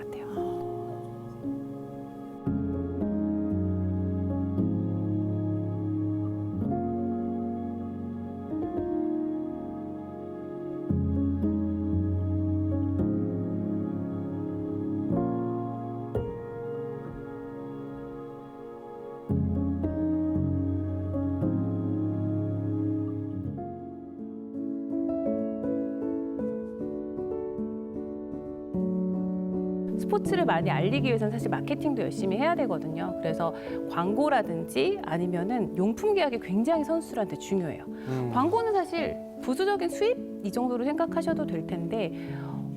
스포츠를 많이 알리기 위해서는 사실 마케팅도 열심히 해야 되거든요. 그래서 광고라든지 아니면은 용품 계약이 굉장히 선수들한테 중요해요. 광고는 사실 부수적인 수입 이 정도로 생각하셔도 될 텐데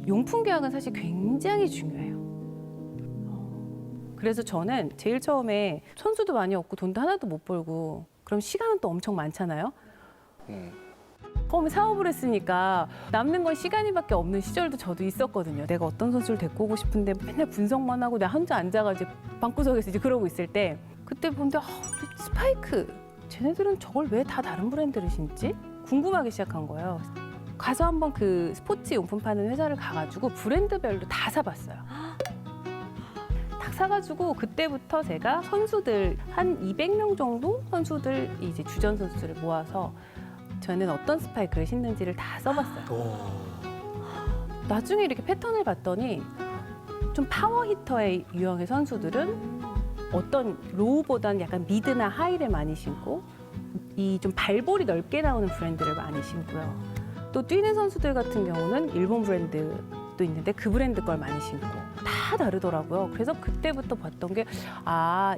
용품 계약은 사실 굉장히 중요해요. 그래서 저는 제일 처음에 선수도 많이 없고 돈도 하나도 못 벌고 그럼 시간은 또 엄청 많잖아요. 처음에 사업을 했으니까 남는 건 시간이밖에 없는 시절도 저도 있었거든요. 내가 어떤 선수를 데리고 오고 싶은데 맨날 분석만 하고 나 혼자 앉아가지고 방구석에서 이제 그러고 있을 때 그때 보는데 스파이크 쟤네들은 저걸 왜 다 다른 브랜드를 신지? 궁금하기 시작한 거예요. 가서 한번 그 스포츠 용품 파는 회사를 가가지고 브랜드별로 다 사봤어요. 딱 사가지고 그때부터 제가 선수들 한 200명 정도 선수들 이제 주전 선수들을 모아서 저는 어떤 스파이크를 신는지를 다 써봤어요. 나중에 이렇게 패턴을 봤더니 좀 파워 히터의 유형의 선수들은 어떤 로우보다는 약간 미드나 하이를 많이 신고 이 좀 발볼이 넓게 나오는 브랜드를 많이 신고요. 또 뛰는 선수들 같은 경우는 일본 브랜드도 있는데 그 브랜드 걸 많이 신고 다 다르더라고요. 그래서 그때부터 봤던 게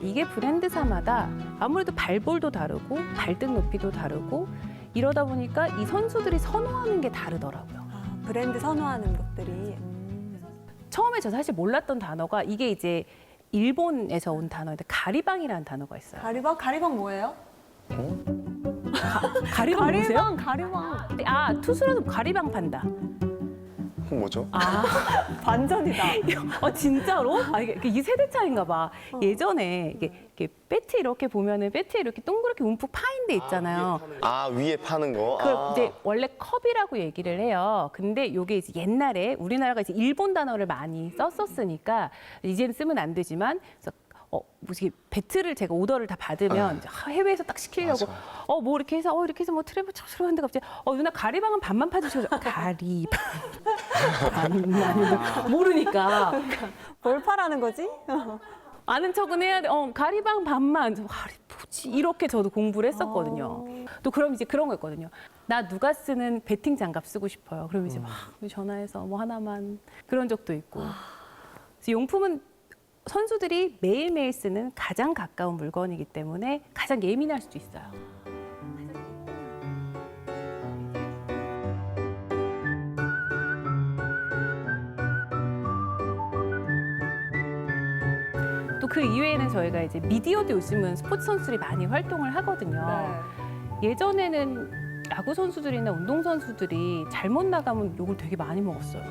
이게 브랜드사마다 아무래도 발볼도 다르고 발등 높이도 다르고 이러다 보니까 이 선수들이 선호하는 게 다르더라고요. 브랜드 선호하는 것들이. 처음에 저 사실 몰랐던 단어가 이게 이제 일본에서 온 단어인데 가리방이라는 단어가 있어요. 가리방? 가리방 뭐예요? 가리방 보세요? 가리방. 투수라도 가리방 판다. 그건 뭐죠? 반전이다. 진짜로? 이게 세대 차이인가 봐. 예전에 이게 배트 이렇게 보면은 배트에 이렇게 동그랗게 움푹 파인 데 있잖아요. 위에 파는 거? 그 이제 원래 컵이라고 얘기를 해요. 근데 요게 이제 옛날에 우리나라가 이제 일본 단어를 많이 썼었으니까 이제는 쓰면 안 되지만 그래서 뭐지 배트를 제가 오더를 다 받으면 이제 해외에서 딱 시키려고 뭐 이렇게 해서 뭐 트래블 척 하는데 갑자기 누나 가리방은 반만 파주시고 가리방 반만 모르니까 뭘 파라는 거지? 아는 척은 해야 돼. 가리방 반만. 뭐지? 이렇게 저도 공부를 했었거든요. 또 그럼 이제 그런 거 있거든요. 나 누가 쓰는 배팅 장갑 쓰고 싶어요. 그럼 이제 막 전화해서 뭐 하나만 그런 적도 있고. 그래서 용품은 선수들이 매일매일 쓰는 가장 가까운 물건이기 때문에 가장 예민할 수도 있어요. 또 그 이외에는 저희가 이제 미디어도 요즘은 스포츠 선수들이 많이 활동을 하거든요. 예전에는 야구 선수들이나 운동 선수들이 잘못 나가면 욕을 되게 많이 먹었어요.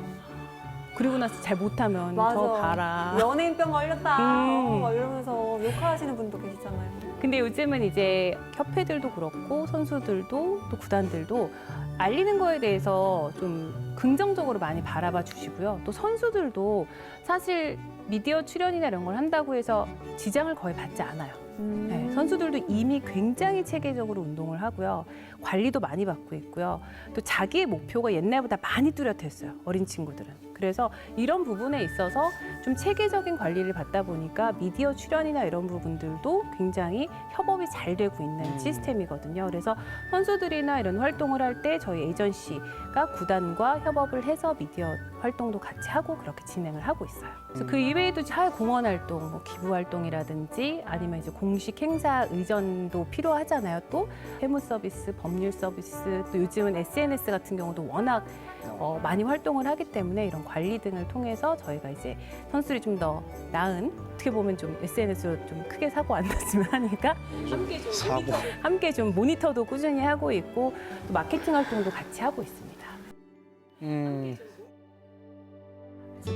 그리고 나서 잘 못하면 저 봐라. 연예인병 걸렸다. 음. 이러면서 욕하시는 분도 계시잖아요. 근데 요즘은 이제 협회들도 그렇고 선수들도 또 구단들도 알리는 거에 대해서 좀 긍정적으로 많이 바라봐 주시고요. 또 선수들도 사실 미디어 출연이나 이런 걸 한다고 해서 지장을 거의 받지 않아요. 네, 선수들도 이미 굉장히 체계적으로 운동을 하고요. 관리도 많이 받고 있고요. 또 자기의 목표가 옛날보다 많이 뚜렷했어요. 어린 친구들은. 그래서 이런 부분에 있어서 좀 체계적인 관리를 받다 보니까 미디어 출연이나 이런 부분들도 굉장히 협업이 잘 되고 있는 시스템이거든요. 그래서 선수들이나 이런 활동을 할 때 저희 에이전시가 구단과 협업을 해서 미디어 활동도 같이 하고 그렇게 진행을 하고 있어요. 그래서 그 이외에도 사회 공헌 활동, 뭐 기부 활동이라든지 아니면 이제 공식 행사 의전도 필요하잖아요. 또 세무 서비스, 법률 서비스, 또 요즘은 SNS 같은 경우도 워낙 많이 활동을 하기 때문에 이런 관리 등을 통해서 저희가 이제 선수들이 좀 더 나은 어떻게 보면 좀 SNS로 좀 크게 사고 안 났으면 하니까 함께 좀 모니터도 꾸준히 하고 있고 또 마케팅 활동도 같이 하고 있습니다.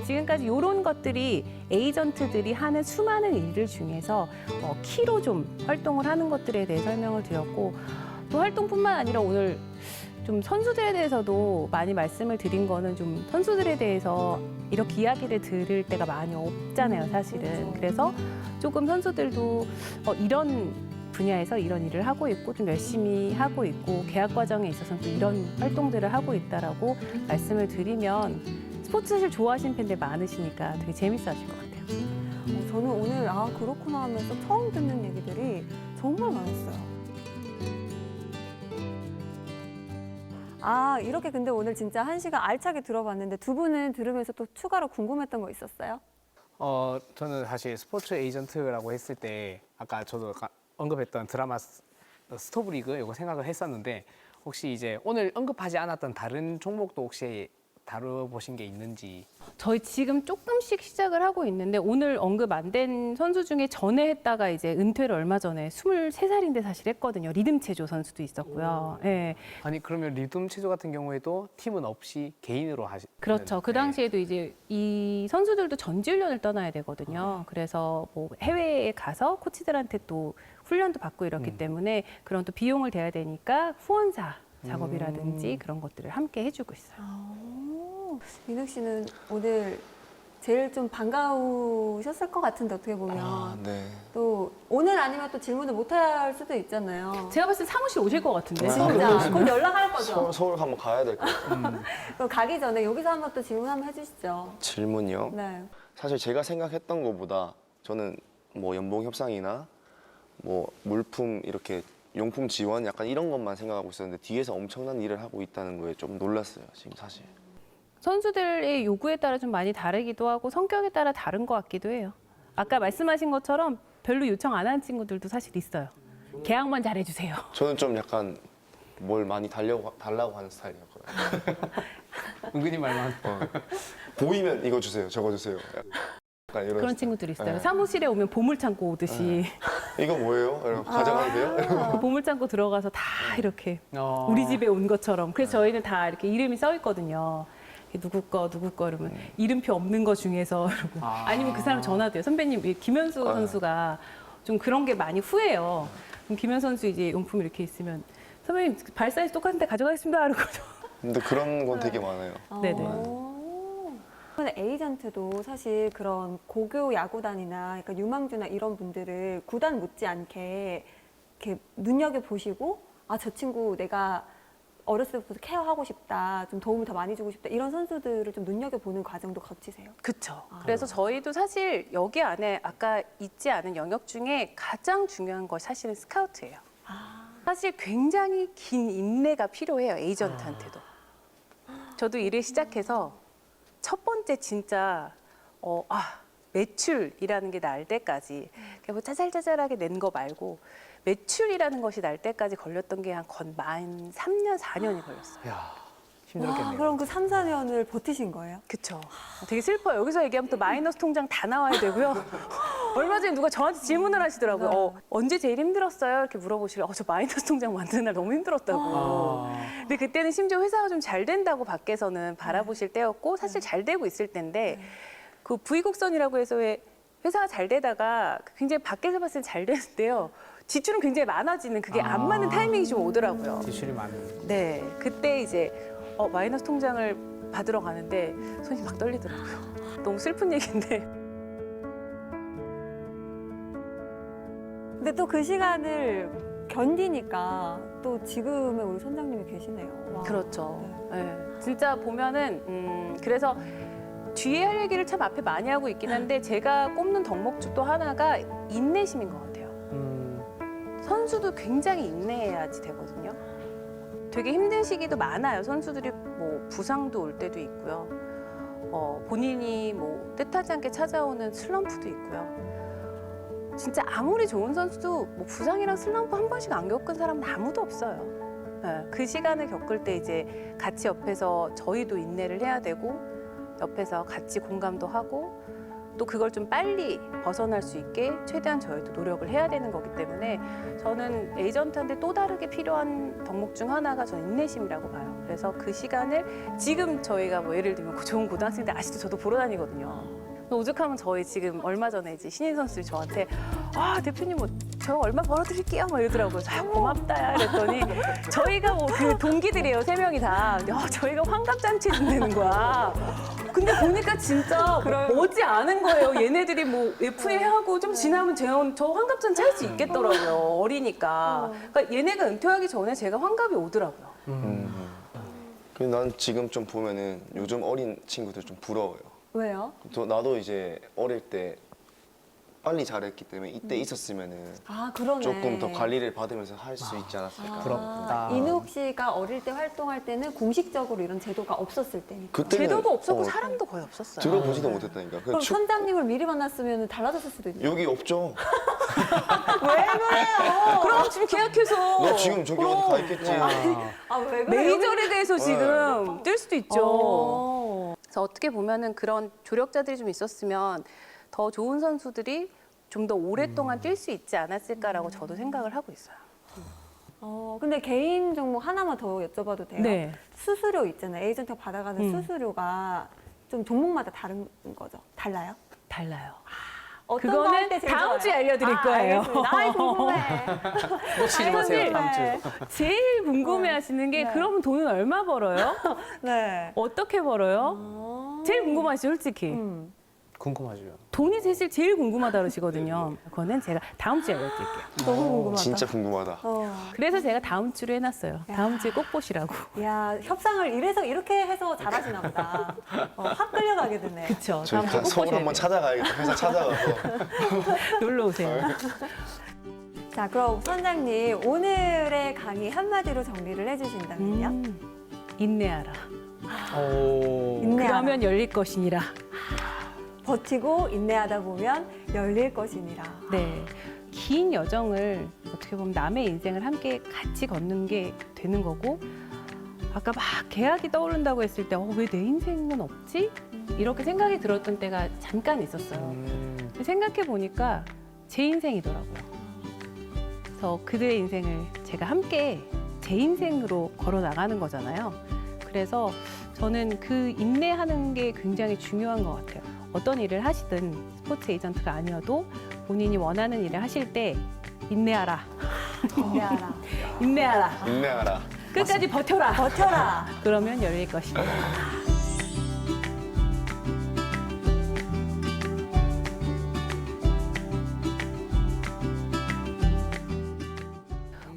지금까지 이런 것들이 에이전트들이 하는 수많은 일들 중에서 키로 좀 활동을 하는 것들에 대해 설명을 드렸고 또 활동뿐만 아니라 오늘 좀 선수들에 대해서도 많이 말씀을 드린 거는 좀 선수들에 대해서 이렇게 이야기를 들을 때가 많이 없잖아요, 사실은. 그래서 조금 선수들도 이런 분야에서 이런 일을 하고 있고 좀 열심히 하고 있고 계약 과정에 있어서는 또 이런 활동들을 하고 있다라고 말씀을 드리면 스포츠 사실 좋아하시는 팬들 많으시니까 되게 재밌어하실 것 같아요. 저는 오늘 그렇구나 하면서 처음 듣는 얘기들이 정말 많았어요. 이렇게 근데 오늘 진짜 1시간 알차게 들어봤는데 두 분은 들으면서 또 추가로 궁금했던 거 있었어요? 저는 사실 스포츠 에이전트라고 했을 때 아까 저도 언급했던 드라마 스토브리그 이거 생각을 했었는데 혹시 이제 오늘 언급하지 않았던 다른 종목도 혹시 다뤄보신 게 있는지. 저희 지금 조금씩 시작을 하고 있는데 오늘 언급 안 된 선수 중에 전에 했다가 이제 은퇴를 얼마 전에 23살인데 사실 했거든요. 리듬 체조 선수도 있었고요. 예. 아니 그러면 리듬 체조 같은 경우에도 팀은 없이 개인으로 그렇죠. 그 당시에도 이제 이 선수들도 전지훈련을 떠나야 되거든요. 그래서 뭐 해외에 가서 코치들한테 또 훈련도 받고 이렇기 때문에 그런 또 비용을 대야 되니까 후원사 작업이라든지 그런 것들을 함께 해주고 있어요. 민욱 씨는 오늘 제일 좀 반가우셨을 것 같은데 어떻게 보면 아, 네. 또 오늘 아니면 또 질문을 못 할 수도 있잖아요. 제가 봤을 때 사무실 오실 것 같은데. 진짜 곧 연락할 거죠. 서울 한번 가야 될 것 같아요. 그럼 가기 전에 여기서 한번 또 질문 한번 해주시죠. 질문이요? 네. 사실 제가 생각했던 것보다 저는 뭐 연봉 협상이나 뭐 물품 이렇게 용품 지원 약간 이런 것만 생각하고 있었는데 뒤에서 엄청난 일을 하고 있다는 거에 좀 놀랐어요, 지금 사실. 선수들의 요구에 따라 좀 많이 다르기도 하고 성격에 따라 다른 것 같기도 해요. 아까 말씀하신 것처럼 별로 요청 안 하는 친구들도 사실 있어요. 계약만 잘해주세요. 저는 좀 약간 뭘 많이 달라고 하는 스타일이었거든요. 은근히 말만. 보이면 이거 주세요, 저거 주세요. 약간 이런 그런 스타일. 친구들이 있어요. 네. 사무실에 오면 보물창고 오듯이 이거 뭐예요? 이러면 가져가도 돼요? 그 보물창고 들어가서 다 이렇게 어. 우리 집에 온 것처럼. 그래서 저희는 다 이렇게 이름이 써 있거든요. 누구 거 이러면 이름표 없는 거 중에서 이러고 아니면 그 사람 전화돼요. 선배님, 김현수 선수가 좀 그런 게 많이 후해요. 그럼 김현수 선수 이제 용품 이렇게 있으면 선배님 발 사이즈 똑같은데 가져가겠습니다. 이러고 근데 그런 건 되게 많아요. 네네. 근데 에이전트도 사실 그런 고교 야구단이나 약간 유망주나 이런 분들을 구단 못지않게 이렇게 눈여겨 보시고 아, 저 친구 내가 어렸을 때부터 케어하고 싶다, 좀 도움을 더 많이 주고 싶다 이런 선수들을 좀 눈여겨 보는 과정도 거치세요. 그렇죠. 그래서 저희도 사실 여기 안에 아까 있지 않은 영역 중에 가장 중요한 것이 사실은 스카우트예요. 사실 굉장히 긴 인내가 필요해요, 에이전트한테도. 저도 일을 시작해서 첫 번째 진짜 매출이라는 게 날 때까지 그냥 뭐 짜잘짜잘하게 낸 거 말고 매출이라는 것이 날 때까지 걸렸던 게 만 3년, 4년이 걸렸어요. 야, 힘들었겠네요. 그럼 그 3, 4년을 버티신 거예요? 그쵸. 되게 슬퍼요. 여기서 얘기하면 또 마이너스 통장 다 나와야 되고요. 얼마 전에 누가 저한테 질문을 하시더라고요. 언제 제일 힘들었어요? 이렇게 물어보시래. 저 마이너스 통장 만드는 날 너무 힘들었다고. 근데 그때는 심지어 회사가 좀 잘 된다고 밖에서는 바라보실 때였고 사실 잘 되고 있을 때인데 그 부의곡선이라고 해서 왜 회사가 잘 되다가 굉장히 밖에서 봤을 때 잘 되는데요. 지출은 굉장히 많아지는 그게 안 맞는 타이밍이 좀 오더라고요. 지출이 많은. 네, 그때 이제 마이너스 통장을 받으러 가는데 손이 막 떨리더라고요. 너무 슬픈 얘기인데. 근데 또 그 시간을 견디니까 또 지금의 우리 선장님이 계시네요. 와. 그렇죠. 네. 진짜 보면은 그래서 뒤에 할 얘기를 참 앞에 많이 하고 있긴 한데 제가 꼽는 덕목 중 또 하나가 인내심인 것 같아요. 선수도 굉장히 인내해야지 되거든요. 되게 힘든 시기도 많아요. 선수들이 뭐 부상도 올 때도 있고요. 본인이 뭐 뜻하지 않게 찾아오는 슬럼프도 있고요. 진짜 아무리 좋은 선수도 뭐 부상이랑 슬럼프 한 번씩 안 겪은 사람은 아무도 없어요. 네, 그 시간을 겪을 때 이제 같이 옆에서 저희도 인내를 해야 되고 옆에서 같이 공감도 하고 또 그걸 좀 빨리 벗어날 수 있게 최대한 저희도 노력을 해야 되는 거기 때문에 저는 에이전트한테 또 다르게 필요한 덕목 중 하나가 저는 인내심이라고 봐요. 그래서 그 시간을 지금 저희가 뭐 예를 들면 좋은 고등학생들 아직도 저도 보러 다니거든요. 오죽하면 저희 지금 얼마 전에 이제 신인 선수들이 저한테 대표님 뭐 저 얼마 벌어드릴게요 막 이러더라고요. 고맙다 야 이랬더니 저희가 뭐 그 동기들이에요 3명이 다. 근데 저희가 환갑잔치 준다는 거야. 근데 보니까 진짜 머지 않은 거예요. 얘네들이 뭐 FA 하고 좀 지나면 저 환갑잔치 할 수 있겠더라고요. 어리니까. 그러니까 얘네가 은퇴하기 전에 제가 환갑이 오더라고요. 근데 난 지금 좀 보면은 요즘 어린 친구들 좀 부러워요. 왜요? 나도 이제 어릴 때 빨리 잘했기 때문에 이때 있었으면은 아, 그러네. 조금 더 관리를 받으면서 할 수 있지 않았을까. 부럽다. 인욱 씨가 어릴 때 활동할 때는 공식적으로 이런 제도가 없었을 때니까. 그때는 제도도 없었고 어, 사람도 거의 없었어요. 들어보지도 못했다니까. 그럼 그냥 선장님을 미리 만났으면 달라졌을 수도 있네. 여기 없죠. 왜 그래요? 그럼 지금 계약해서 너 지금 저기 어디 가 있겠지. 아, 왜 그래요? 메이저리그에서 지금 뛸 수도 있죠. 어. 그래서 어떻게 보면은 그런 조력자들이 좀 있었으면 더 좋은 선수들이 좀 더 오랫동안 뛸 수 있지 않았을까라고 저도 생각을 하고 있어요. 근데 개인 종목 하나만 더 여쭤봐도 돼요? 네. 수수료 있잖아요. 에이전트가 받아가는 수수료가 좀 종목마다 다른 거죠? 달라요? 달라요. 어떤 거 할 때 그거는 제일 다음 좋아요? 주에 알려드릴 거예요. 알겠습니다. 아이, 궁금해. 놓치지 마세요, 다음 주. 제일 궁금해하시는 게 네. 그러면 돈은 얼마 벌어요? 네. 어떻게 벌어요? 제일 궁금하시죠, 솔직히. 궁금하죠. 돈이 사실 제일 궁금하다 그러시거든요. 그거는 제가 다음 주에 알려드릴게요. 너무 궁금하다. 진짜 궁금하다. 그래서 제가 다음 주로 해놨어요. 다음 주에 꼭 보시라고. 야, 협상을 이렇게 해서 잘하시나 보다. 확 끌려가게 되네. 그렇죠. 저희 다음 주에 꼭 서울 보셔야 한번 돼요. 찾아가야겠다. 회사 찾아가서. 놀러 오세요. 자, 그럼 선장님 오늘의 강의 한마디로 정리를 해주신다면요? 인내하라. 오. 인내하라. 그러면 열릴 것이니라. 버티고 인내하다 보면 열릴 것이니라. 네. 긴 여정을 어떻게 보면 남의 인생을 함께 같이 걷는 게 되는 거고, 아까 막 계약이 떠오른다고 했을 때 왜 내 인생은 없지? 이렇게 생각이 들었던 때가 잠깐 있었어요. 생각해 보니까 제 인생이더라고요. 그래서 그들의 인생을 제가 함께 제 인생으로 걸어 나가는 거잖아요. 그래서 저는 그 인내하는 게 굉장히 중요한 것 같아요. 어떤 일을 하시든 스포츠 에이전트가 아니어도 본인이 원하는 일을 하실 때 인내하라. 인내하라. 인내하라. 인내하라. 끝까지 버텨라. 버텨라. 그러면 열릴 것이다.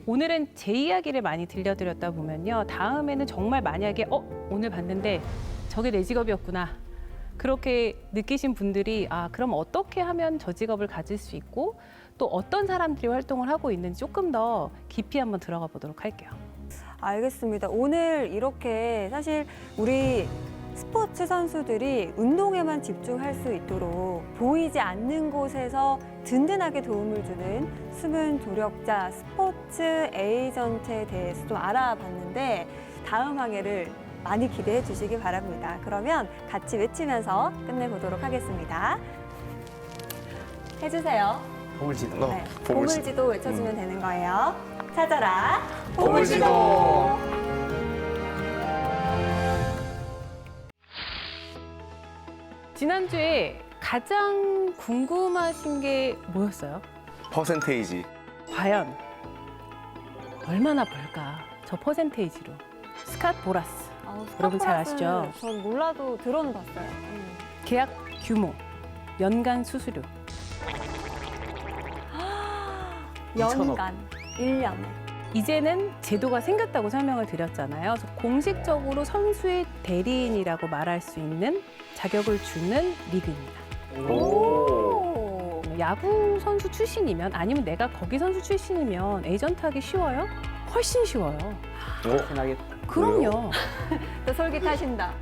오늘은 제 이야기를 많이 들려드렸다 보면요. 다음에는 정말 만약에 오늘 봤는데 저게 내 직업이었구나. 그렇게 느끼신 분들이 그럼 어떻게 하면 저 직업을 가질 수 있고 또 어떤 사람들이 활동을 하고 있는지 조금 더 깊이 한번 들어가 보도록 할게요. 알겠습니다. 오늘 이렇게 사실 우리 스포츠 선수들이 운동에만 집중할 수 있도록 보이지 않는 곳에서 든든하게 도움을 주는 숨은 조력자 스포츠 에이전트에 대해서 좀 알아봤는데 다음 항해를 많이 기대해 주시기 바랍니다. 그러면 같이 외치면서 끝내보도록 하겠습니다. 해주세요. 보물지도. 네, 보물지도. 보물지도 외쳐주면 되는 거예요. 찾아라. 보물지도. 지난주에 가장 궁금하신 게 뭐였어요? 퍼센테이지. 과연 얼마나 벌까? 저 퍼센테이지로. 스캇 보라스. 여러분 잘 아시죠? 전 몰라도 들어는 봤어요. 계약 규모, 연간 수수료. 연간 1년에. 이제는 제도가 생겼다고 설명을 드렸잖아요. 그래서 공식적으로 선수의 대리인이라고 말할 수 있는 자격을 주는 리그입니다. 오. 야구 선수 출신이면 아니면 내가 거기 선수 출신이면 에이전트 하기 쉬워요? 훨씬 쉬워요. 그렇긴 하겠다. 그럼요. 또 솔깃하신다.